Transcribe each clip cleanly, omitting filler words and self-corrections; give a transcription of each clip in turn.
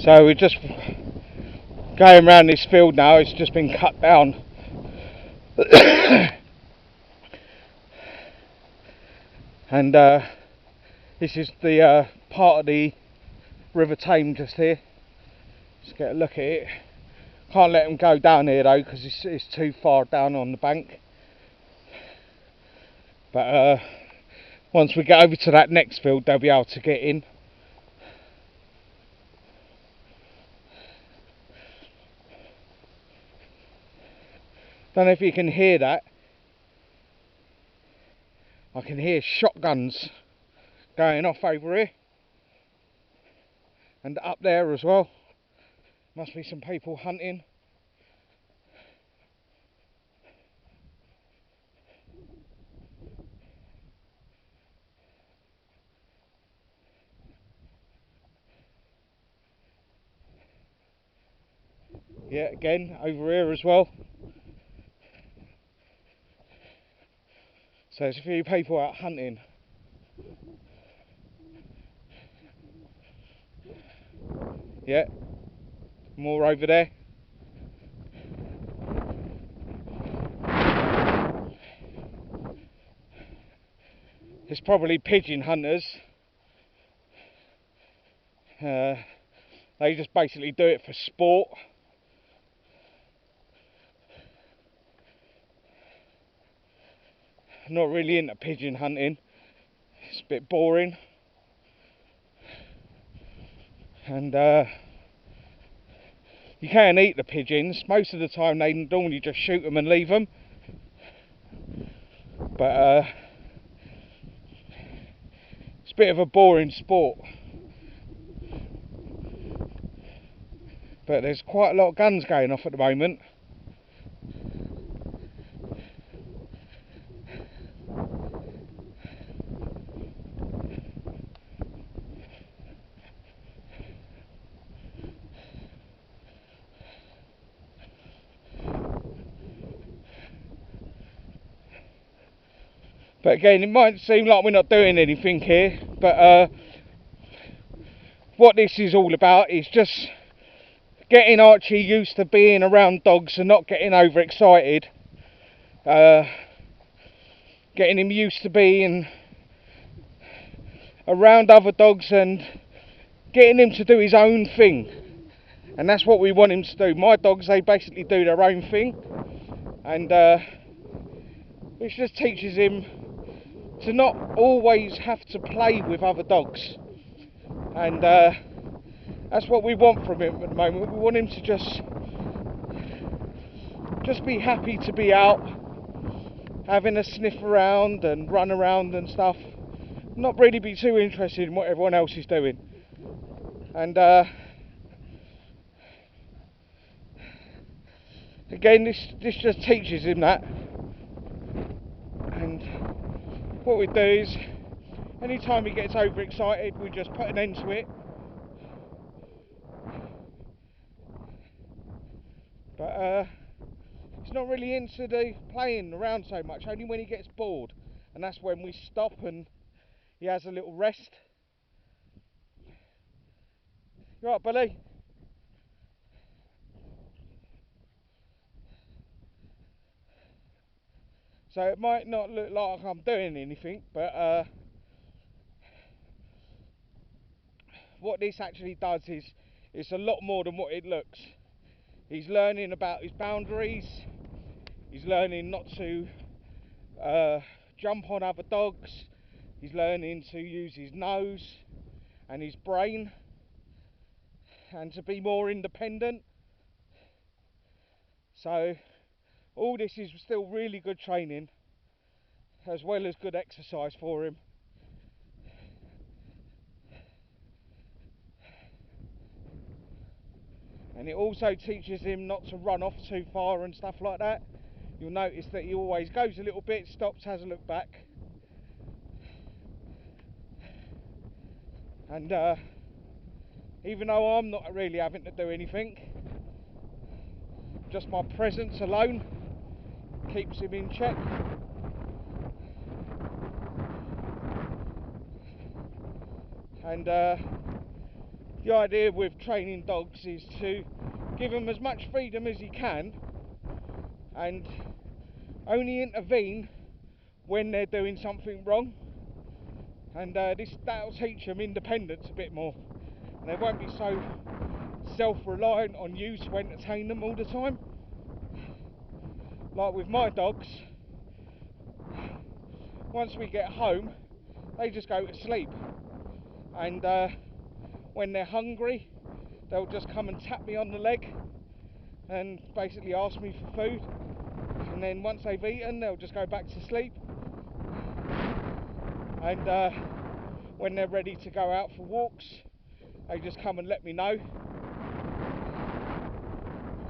So we're just going around this field now. It's just been cut down. And this is the part of the River Tame just here. Let's get a look at it. Can't let them go down here though, because it's too far down on the bank. But once we get over to that next field, they'll be able to get in. Don't know if you can hear that. I can hear shotguns going off over here and up there as well. Must be some people hunting. Yeah, again over here as well. So there's a few people out hunting. Yeah, more over there. It's probably pigeon hunters. They just basically do it for sport. Not really into pigeon hunting. It's a bit boring. And you can eat the pigeons. Most of the time they normally just shoot them and leave them. But it's a bit of a boring sport. But there's quite a lot of guns going off at the moment. But again, it might seem like we're not doing anything here, but what this is all about is just getting Archie used to being around dogs and not getting overexcited. Getting him used to being around other dogs and getting him to do his own thing. And that's what we want him to do. My dogs, they basically do their own thing. And which just teaches him to not always have to play with other dogs. And that's what we want from him at the moment. We want him to just be happy to be out, having a sniff around and run around and stuff. Not really be too interested in what everyone else is doing. And again, this just teaches him that. And what we do is, anytime he gets overexcited, we just put an end to it. But he's not really into the playing around so much, only when he gets bored. And that's when we stop and he has a little rest. You right, Billy? So it might not look like I'm doing anything, but what this actually does is it's a lot more than what it looks. He's learning about his boundaries. He's learning not to jump on other dogs. He's learning to use his nose and his brain and to be more independent. So all this is still really good training, as well as good exercise for him. And it also teaches him not to run off too far and stuff like that. You'll notice that he always goes a little bit, stops, has a look back. And even though I'm not really having to do anything, just my presence alone keeps him in check. And the idea with training dogs is to give them as much freedom as you can and only intervene when they're doing something wrong, and that'll teach them independence a bit more, and they won't be so self-reliant on you to entertain them all the time. Like with my dogs, once we get home they just go to sleep, and when they're hungry they'll just come and tap me on the leg and basically ask me for food, and then once they've eaten they'll just go back to sleep, and when they're ready to go out for walks they just come and let me know,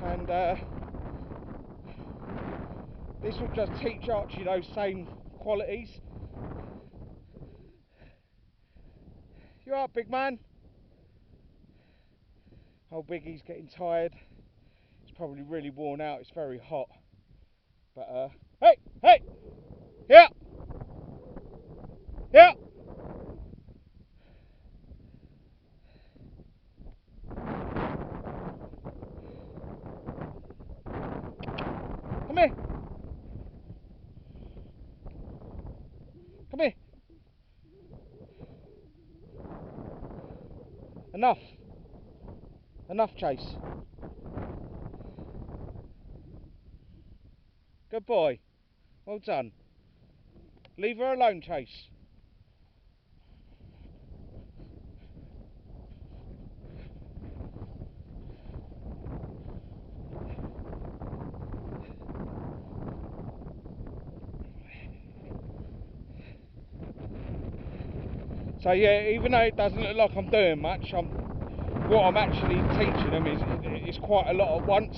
and this will just teach Archie those same qualities. You alright, big man? Oh, Biggie's getting tired. It's probably really worn out. It's very hot. But hey, yeah, yeah. Come here. Come here. Enough, Chase. Good boy. Well done. Leave her alone, Chase. So yeah, even though it doesn't look like I'm doing much, what I'm actually teaching them is quite a lot at once,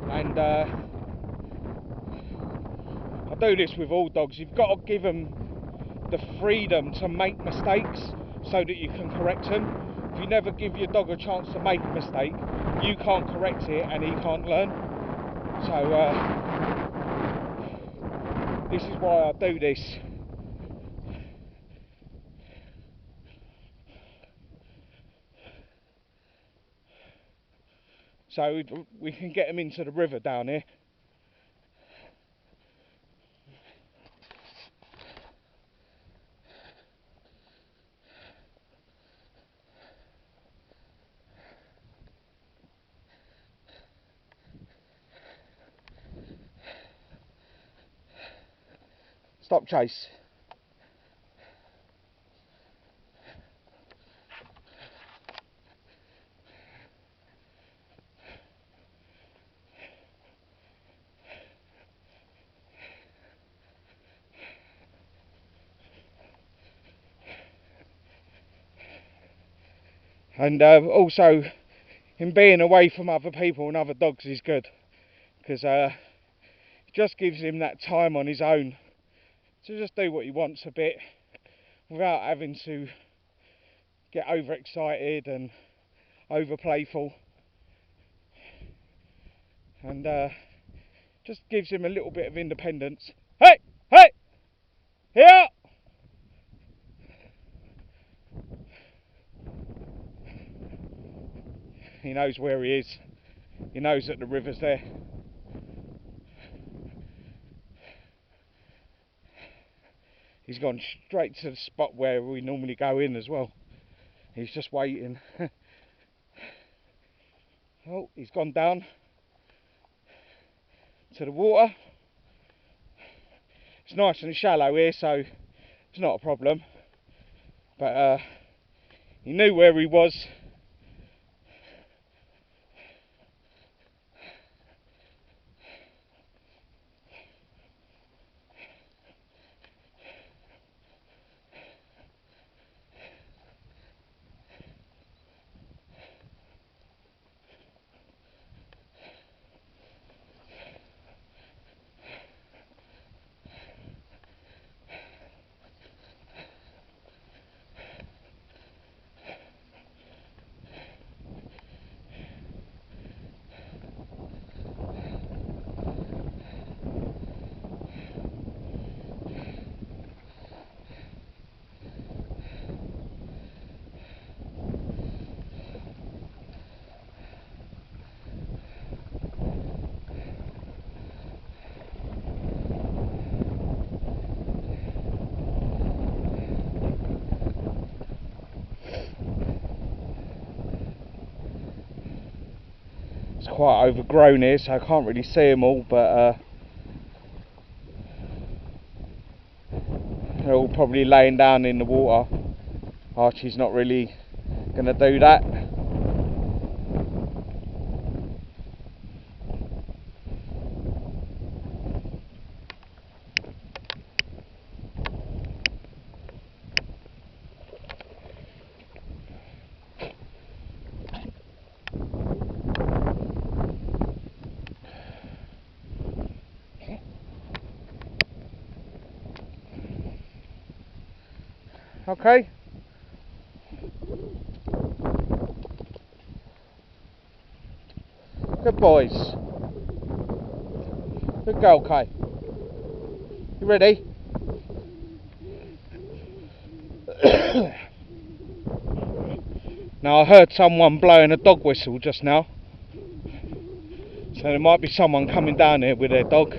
and I do this with all dogs. You've got to give them the freedom to make mistakes so that you can correct them. If you never give your dog a chance to make a mistake, you can't correct it and he can't learn. So this is why I do this. So we can get them into the river down here. Stop, Chase. And also, in being away from other people and other dogs is good, because it just gives him that time on his own to just do what he wants a bit without having to get overexcited and over playful, and just gives him a little bit of independence. Hey, here. He knows where he is. He knows that the river's there. He's gone straight to the spot where we normally go in as well. He's just waiting. Oh, he's gone down to the water. It's nice and shallow here, so it's not a problem. But he knew where he was. quite overgrown here, so I can't really see them all, but they're all probably laying down in the water. Archie's not really going to do that. Okay. Good boys. Good girl, Kay. You ready? Now I heard someone blowing a dog whistle just now. So there might be someone coming down here with their dog.